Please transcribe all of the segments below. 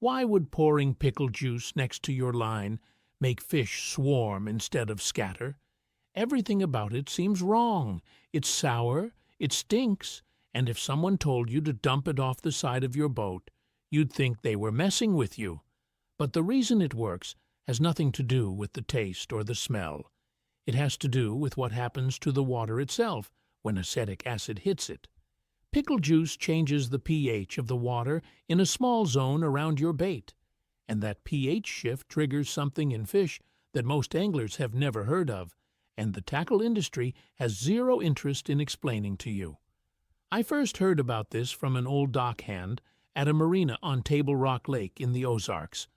Why would pouring pickle juice next to your line make fish swarm instead of scatter? Everything about it seems wrong. It's sour, it stinks, and if someone told you to dump it off the side of your boat, you'd think they were messing with you. But the reason it works has nothing to do with the taste or the smell. It has to do with what happens to the water itself when acetic acid hits it. Pickle juice changes the pH of the water in a small zone around your bait, and that pH shift triggers something in fish that most anglers have never heard of, and the tackle industry has zero interest in explaining to you. I first heard about this from an old dockhand at a marina on Table Rock Lake in the Ozarks.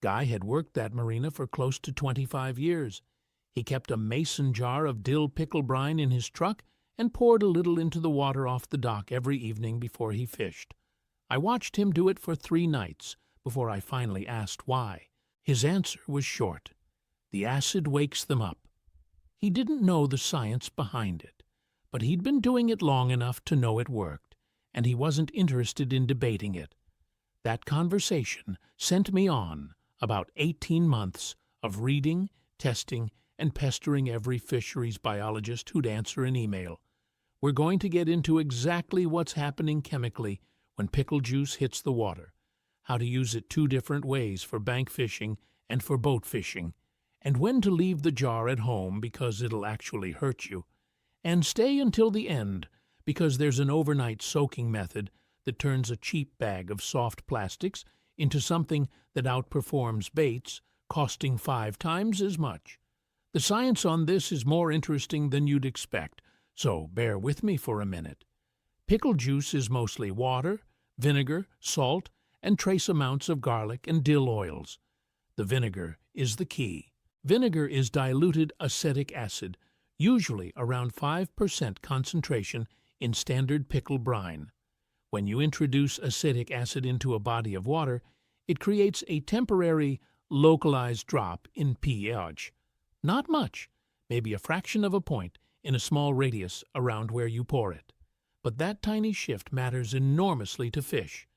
Guy had worked that marina for close to 25 years. He kept a mason jar of dill pickle brine in his truck and poured a little into the water off the dock every evening before he fished. I watched him do it for 3 nights before I finally asked why. His answer was short. The acid wakes them up. He didn't know the science behind it, but he'd been doing it long enough to know it worked, and he wasn't interested in debating it. That conversation sent me on about 18 months of reading, testing, and pestering every fisheries biologist who'd answer an email. We're going to get into exactly what's happening chemically when pickle juice hits the water, how to use it 2 different ways for bank fishing and for boat fishing, and when to leave the jar at home because it'll actually hurt you, and stay until the end because there's an overnight soaking method that turns a cheap bag of soft plastics into something that outperforms baits, costing 5 times as much. The science on this is more interesting than you'd expect, so bear with me for a minute. Pickle juice is mostly water, vinegar, salt, and trace amounts of garlic and dill oils. The vinegar is the key. Vinegar is diluted acetic acid, usually around 5% concentration in standard pickle brine. When you introduce acetic acid into a body of water, it creates a temporary, localized drop in pH. Not much, maybe a fraction of a point in a small radius around where you pour it. But that tiny shift matters enormously to fish.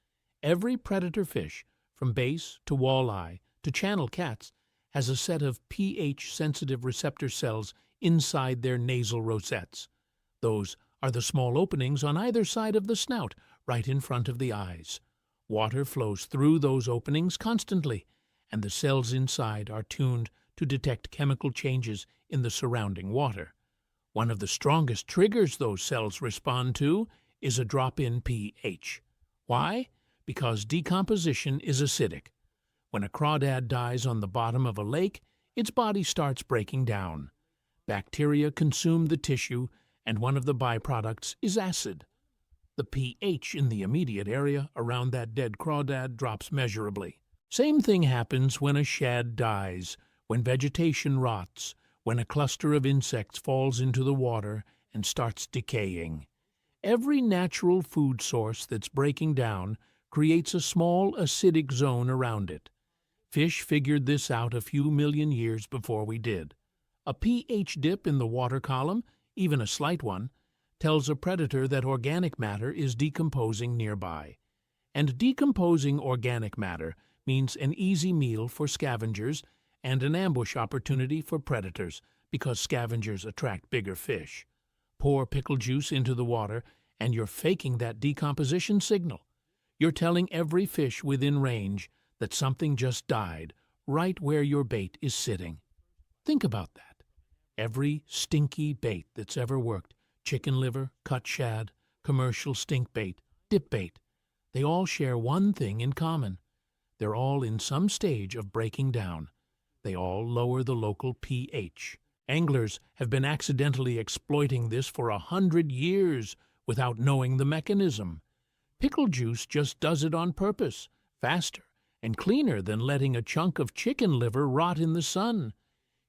Every predator fish, from bass to walleye to channel cats, has a set of pH-sensitive receptor cells inside their nasal rosettes. Those are the small openings on either side of the snout, right in front of the eyes. Water flows through those openings constantly, and the cells inside are tuned to detect chemical changes in the surrounding water. One of the strongest triggers those cells respond to is a drop in pH. Why? Because decomposition is acidic. When a crawdad dies on the bottom of a lake, its body starts breaking down. Bacteria consume the tissue, and one of the byproducts is acid. The pH in the immediate area around that dead crawdad drops measurably. Same thing happens when a shad dies, when vegetation rots, when a cluster of insects falls into the water and starts decaying. Every natural food source that's breaking down creates a small acidic zone around it. Fish figured this out a few million years before we did. A pH dip in the water column, even a slight one, tells a predator that organic matter is decomposing nearby. And decomposing organic matter means an easy meal for scavengers and an ambush opportunity for predators, because scavengers attract bigger fish. Pour pickle juice into the water, and you're faking that decomposition signal. You're telling every fish within range that something just died right where your bait is sitting. Think about that. Every stinky bait that's ever worked, chicken liver, cut shad, commercial stink bait, dip bait, they all share one thing in common. They're all in some stage of breaking down. They all lower the local pH. Anglers have been accidentally exploiting this for 100 years without knowing the mechanism. Pickle juice just does it on purpose, faster and cleaner than letting a chunk of chicken liver rot in the sun.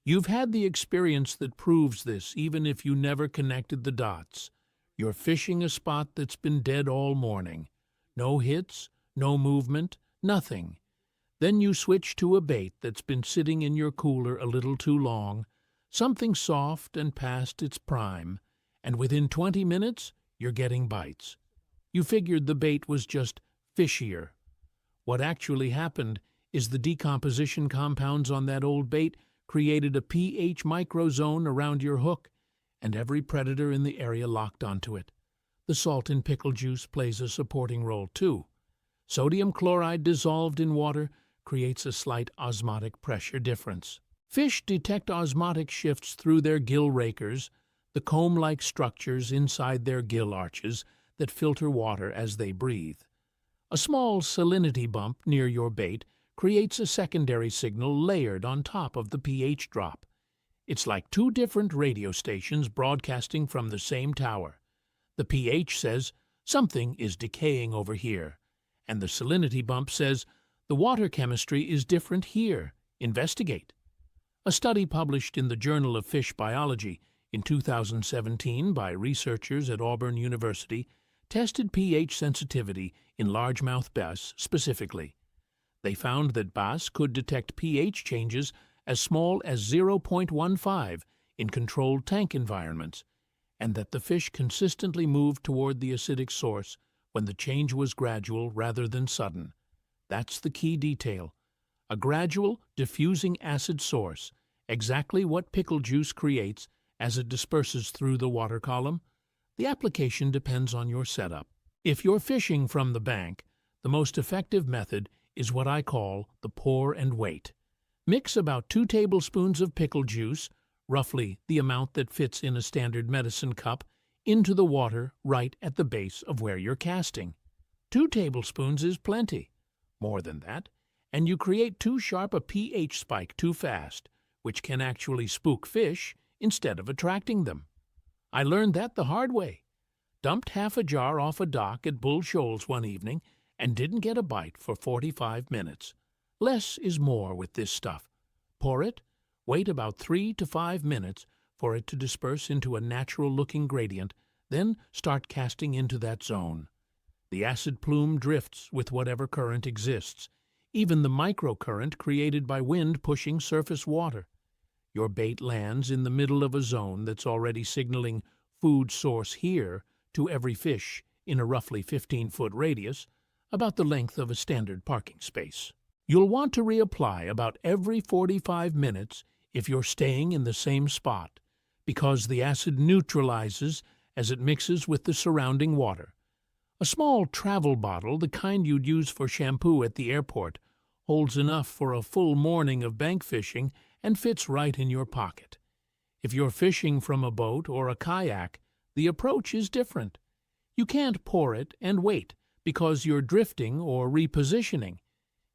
You've had the experience that proves this, even if you never connected the dots. You're fishing a spot that's been dead all morning. No hits, no movement, nothing. Then you switch to a bait that's been sitting in your cooler a little too long, something soft and past its prime, and within 20 minutes, you're getting bites. You figured the bait was just fishier. What actually happened is the decomposition compounds on that old bait created a pH microzone around your hook, and every predator in the area locked onto it. The salt in pickle juice plays a supporting role too. Sodium chloride dissolved in water creates a slight osmotic pressure difference. Fish detect osmotic shifts through their gill rakers, the comb-like structures inside their gill arches that filter water as they breathe. A small salinity bump near your bait creates a secondary signal layered on top of the pH drop. It's like two different radio stations broadcasting from the same tower. The pH says, "Something is decaying over here," and the salinity bump says, "The water chemistry is different here. Investigate." A study published in the Journal of Fish Biology in 2017 by researchers at Auburn University tested pH sensitivity in largemouth bass specifically. They found that bass could detect pH changes as small as 0.15 in controlled tank environments, and that the fish consistently moved toward the acidic source when the change was gradual rather than sudden. That's the key detail. A gradual, diffusing acid source, exactly what pickle juice creates as it disperses through the water column. The application depends on your setup. If you're fishing from the bank, the most effective method is what I call the pour and wait. Mix about 2 tablespoons of pickle juice, roughly the amount that fits in a standard medicine cup, into the water right at the base of where you're casting. 2 tablespoons is plenty. More than that, and you create too sharp a pH spike too fast, which can actually spook fish instead of attracting them. I learned that the hard way. Dumped half a jar off a dock at Bull Shoals one evening and didn't get a bite for 45 minutes. Less is more with this stuff. Pour it, wait about 3 to 5 minutes for it to disperse into a natural-looking gradient, then start casting into that zone. The acid plume drifts with whatever current exists, even the microcurrent created by wind pushing surface water. Your bait lands in the middle of a zone that's already signaling food source here to every fish in a roughly 15-foot radius, about the length of a standard parking space. You'll want to reapply about every 45 minutes if you're staying in the same spot, because the acid neutralizes as it mixes with the surrounding water. A small travel bottle, the kind you'd use for shampoo at the airport, holds enough for a full morning of bank fishing and fits right in your pocket. If you're fishing from a boat or a kayak, the approach is different. You can't pour it and wait because you're drifting or repositioning.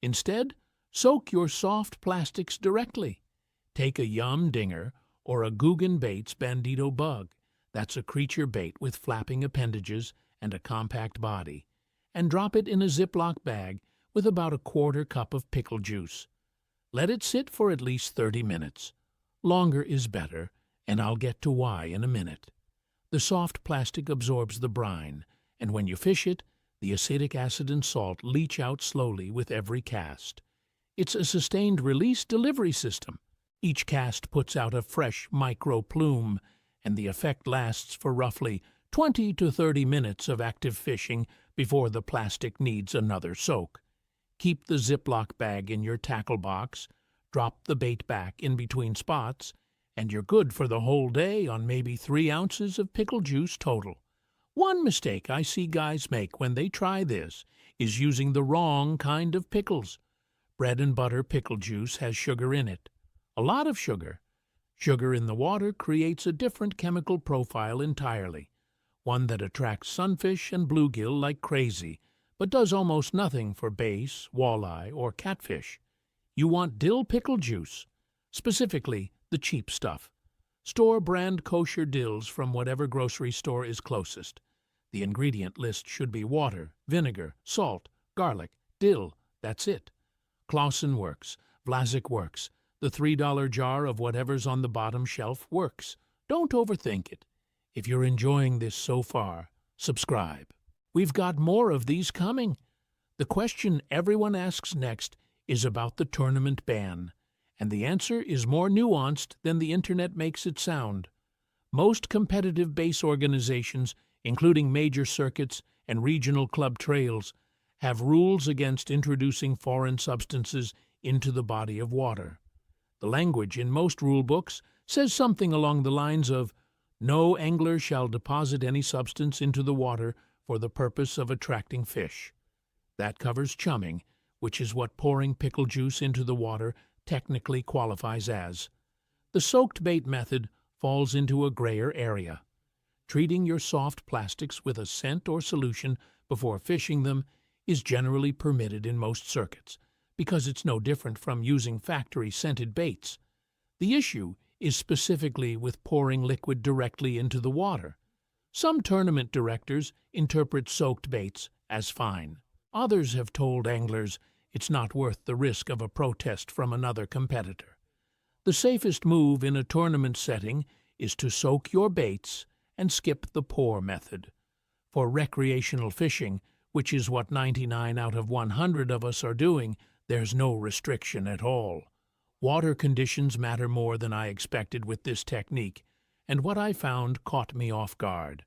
Instead, soak your soft plastics directly. Take a Yum Dinger or a Guggen Baits Bandito bug, that's a creature bait with flapping appendages and a compact body, and drop it in a Ziploc bag with about a quarter cup of pickle juice. Let it sit for at least 30 minutes. Longer is better, and I'll get to why in a minute. The soft plastic absorbs the brine, and when you fish it, the acetic acid and salt leach out slowly with every cast. It's a sustained release delivery system. Each cast puts out a fresh micro plume, and the effect lasts for roughly 20 to 30 minutes of active fishing before the plastic needs another soak. Keep the Ziploc bag in your tackle box, drop the bait back in between spots, and you're good for the whole day on maybe 3 ounces of pickle juice total. One mistake I see guys make when they try this is using the wrong kind of pickles. Bread and butter pickle juice has sugar in it. A lot of sugar. Sugar in the water creates a different chemical profile entirely, one that attracts sunfish and bluegill like crazy, but does almost nothing for bass, walleye, or catfish. You want dill pickle juice, specifically the cheap stuff. Store-brand kosher dills from whatever grocery store is closest. The ingredient list should be water, vinegar, salt, garlic, dill. That's it. Clausen works. Vlasic works. The $3 jar of whatever's on the bottom shelf works. Don't overthink it. If you're enjoying this so far, subscribe. We've got more of these coming. The question everyone asks next is about the tournament ban, and the answer is more nuanced than the internet makes it sound. Most competitive base organizations, including major circuits and regional club trails, have rules against introducing foreign substances into the body of water. The language in most rule books says something along the lines of, "No angler shall deposit any substance into the water for the purpose of attracting fish." That covers chumming, which is what pouring pickle juice into the water technically qualifies as. The soaked bait method falls into a grayer area. Treating your soft plastics with a scent or solution before fishing them is generally permitted in most circuits, because it's no different from using factory-scented baits. The issue is specifically with pouring liquid directly into the water. Some tournament directors interpret soaked baits as fine. Others have told anglers it's not worth the risk of a protest from another competitor. The safest move in a tournament setting is to soak your baits and skip the pour method. For recreational fishing, which is what 99 out of 100 of us are doing, there's no restriction at all. Water conditions matter more than I expected with this technique, and what I found caught me off guard.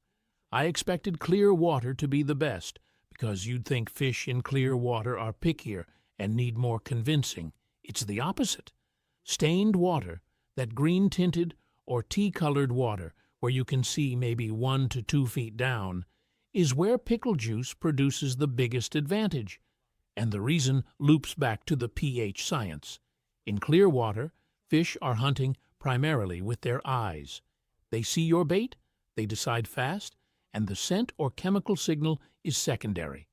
I expected clear water to be the best, because you'd think fish in clear water are pickier and need more convincing. It's the opposite. Stained water, that green-tinted or tea-colored water where you can see maybe 1 to 2 feet down, is where pickle juice produces the biggest advantage. And the reason loops back to the pH science. In clear water, fish are hunting primarily with their eyes. They see your bait, they decide fast, and the scent or chemical signal is secondary.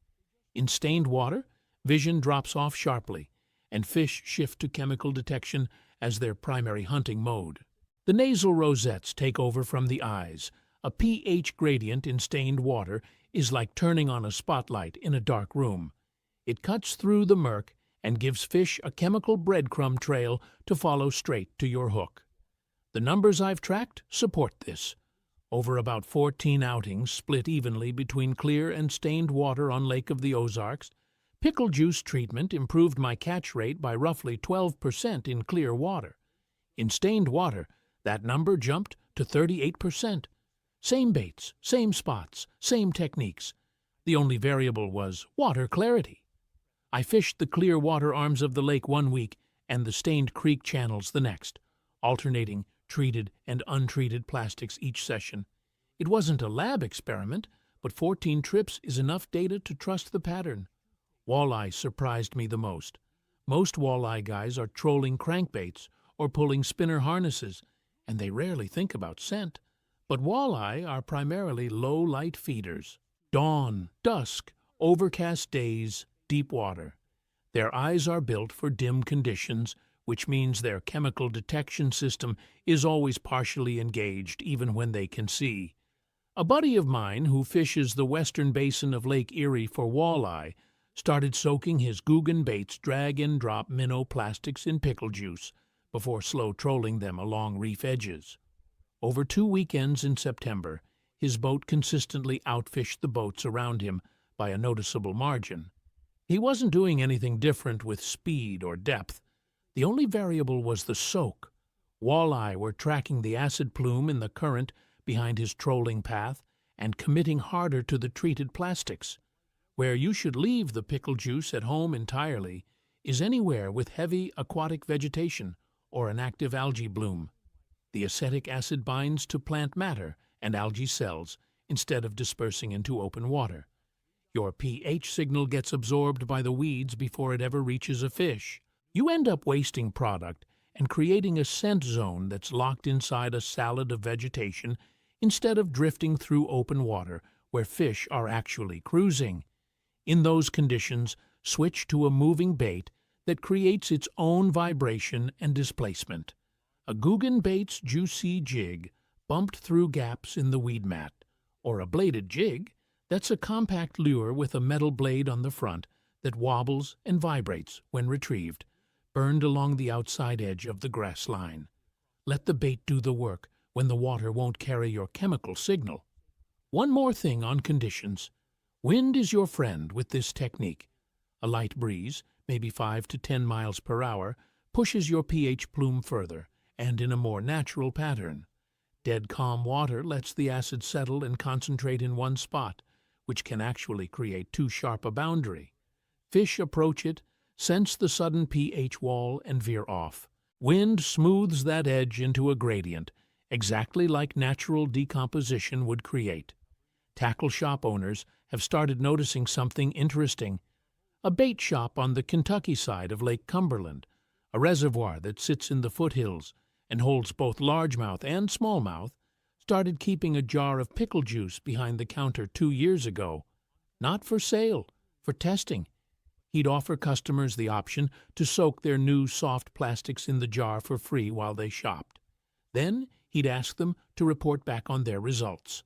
In stained water, vision drops off sharply, and fish shift to chemical detection as their primary hunting mode. The nasal rosettes take over from the eyes. A pH gradient in stained water is like turning on a spotlight in a dark room. It cuts through the murk and gives fish a chemical breadcrumb trail to follow straight to your hook. The numbers I've tracked support this. Over about 14 outings split evenly between clear and stained water on Lake of the Ozarks, pickle juice treatment improved my catch rate by roughly 12% in clear water. In stained water, that number jumped to 38%. Same baits, same spots, same techniques. The only variable was water clarity. I fished the clear water arms of the lake one week and the stained creek channels the next, alternating treated and untreated plastics each session. It wasn't a lab experiment, but 14 trips is enough data to trust the pattern. Walleye surprised me the most. Most walleye guys are trolling crankbaits or pulling spinner harnesses, and they rarely think about scent. But walleye are primarily low-light feeders. Dawn, dusk, overcast days, deep water. Their eyes are built for dim conditions, which means their chemical detection system is always partially engaged even when they can see. A buddy of mine who fishes the western basin of Lake Erie for walleye started soaking his Guggen baits drag-and-drop minnow plastics in pickle juice before slow trolling them along reef edges. Over 2 weekends in September, his boat consistently outfished the boats around him by a noticeable margin. He wasn't doing anything different with speed or depth. The only variable was the soak. Walleye were tracking the acid plume in the current behind his trolling path and committing harder to the treated plastics. Where you should leave the pickle juice at home entirely is anywhere with heavy aquatic vegetation or an active algae bloom. The acetic acid binds to plant matter and algae cells instead of dispersing into open water. Your pH signal gets absorbed by the weeds before it ever reaches a fish. You end up wasting product and creating a scent zone that's locked inside a salad of vegetation instead of drifting through open water where fish are actually cruising. In those conditions, switch to a moving bait that creates its own vibration and displacement. A Guggen bait's juicy jig bumped through gaps in the weed mat, or a bladed jig that's a compact lure with a metal blade on the front that wobbles and vibrates when retrieved, burned along the outside edge of the grass line. Let the bait do the work when the water won't carry your chemical signal. One more thing on conditions. Wind is your friend with this technique. A light breeze, maybe 5 to 10 miles per hour, pushes your pH plume further and in a more natural pattern. Dead calm water lets the acid settle and concentrate in one spot, which can actually create too sharp a boundary. Fish approach it, sense the sudden pH wall, and veer off. Wind smooths that edge into a gradient, exactly like natural decomposition would create. Tackle shop owners have started noticing something interesting. A bait shop on the Kentucky side of Lake Cumberland, a reservoir that sits in the foothills and holds both largemouth and smallmouth, started keeping a jar of pickle juice behind the counter 2 years ago. Not for sale, for testing. He'd offer customers the option to soak their new soft plastics in the jar for free while they shopped. Then he'd ask them to report back on their results.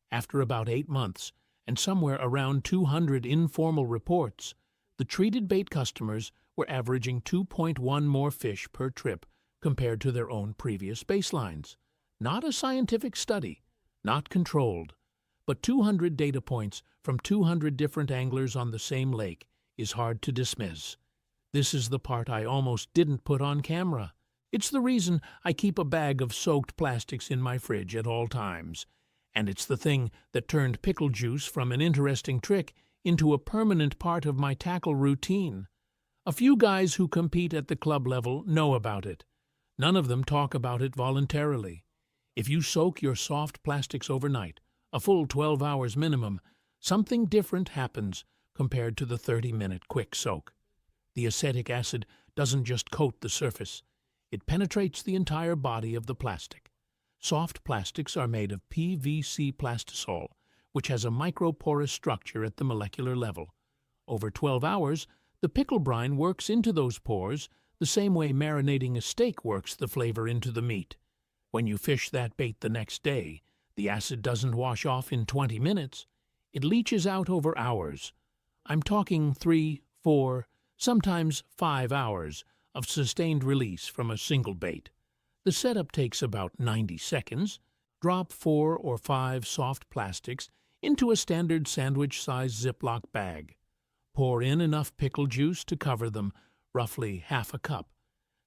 After about 8 months, and somewhere around 200 informal reports, the treated bait customers were averaging 2.1 more fish per trip compared to their own previous baselines. Not a scientific study, not controlled, but 200 data points from 200 different anglers on the same lake is hard to dismiss. This is the part I almost didn't put on camera. It's the reason I keep a bag of soaked plastics in my fridge at all times. And it's the thing that turned pickle juice from an interesting trick into a permanent part of my tackle routine. A few guys who compete at the club level know about it. None of them talk about it voluntarily. If you soak your soft plastics overnight, a full 12 hours minimum, something different happens compared to the 30-minute quick soak. The acetic acid doesn't just coat the surface. It penetrates the entire body of the plastic. Soft plastics are made of PVC plastisol, which has a microporous structure at the molecular level. Over 12 hours, the pickle brine works into those pores the same way marinating a steak works the flavor into the meat. When you fish that bait the next day, the acid doesn't wash off in 20 minutes. It leaches out over hours. I'm talking 3, 4, sometimes 5 hours of sustained release from a single bait. The setup takes about 90 seconds. Drop 4 or 5 soft plastics into a standard sandwich-sized Ziploc bag. Pour in enough pickle juice to cover them, roughly half a cup.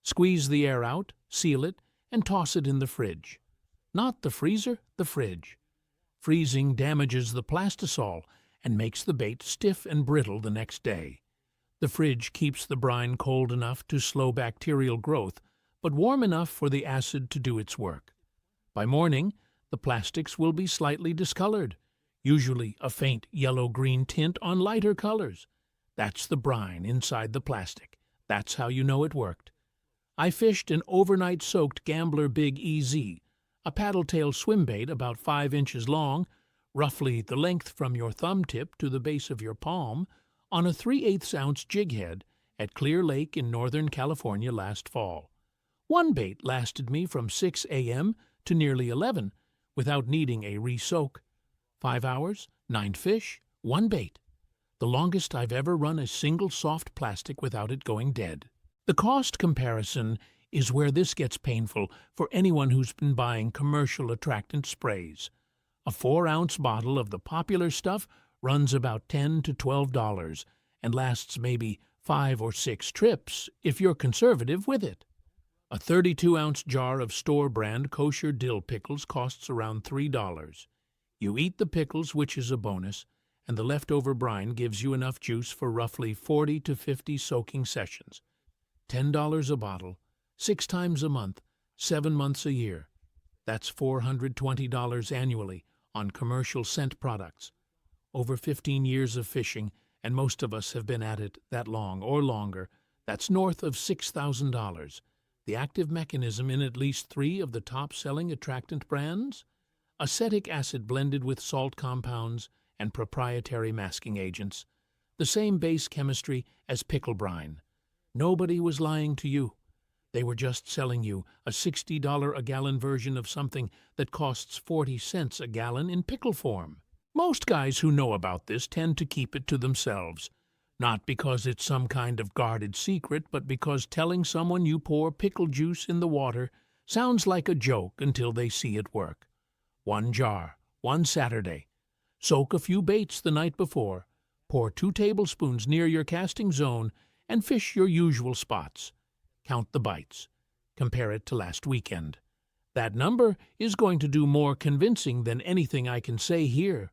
Squeeze the air out, seal it, and toss it in the fridge. Not the freezer, the fridge. Freezing damages the plastisol and makes the bait stiff and brittle the next day. The fridge keeps the brine cold enough to slow bacterial growth, but warm enough for the acid to do its work. By morning, the plastics will be slightly discolored, usually a faint yellow-green tint on lighter colors. That's the brine inside the plastic. That's how you know it worked. I fished an overnight-soaked Gambler Big EZ, a paddle-tail swim bait about 5 inches long, roughly the length from your thumb tip to the base of your palm, on a 3/8-ounce jig head at Clear Lake in Northern California last fall. One bait lasted me from 6 a.m. to nearly 11 without needing a re-soak. 5 hours, 9 fish, 1 bait. The longest I've ever run a single soft plastic without it going dead. The cost comparison is where this gets painful for anyone who's been buying commercial attractant sprays. A 4-ounce bottle of the popular stuff runs about $10 to $12 and lasts maybe 5 or 6 trips if you're conservative with it. A 32-ounce jar of store-brand kosher dill pickles costs around $3. You eat the pickles, which is a bonus, and the leftover brine gives you enough juice for roughly 40 to 50 soaking sessions. $10 a bottle, 6 times a month, 7 months a year. That's $420 annually on commercial scent products. Over 15 years of fishing, and most of us have been at it that long or longer, that's north of $6,000. The active mechanism in at least 3 of the top-selling attractant brands? Acetic acid blended with salt compounds and proprietary masking agents. The same base chemistry as pickle brine. Nobody was lying to you. They were just selling you a $60 a gallon version of something that costs 40 cents a gallon in pickle form. Most guys who know about this tend to keep it to themselves. Not because it's some kind of guarded secret, but because telling someone you pour pickle juice in the water sounds like a joke until they see it work. 1 jar, 1 Saturday. Soak a few baits the night before. Pour 2 tablespoons near your casting zone and fish your usual spots. Count the bites. Compare it to last weekend. That number is going to do more convincing than anything I can say here.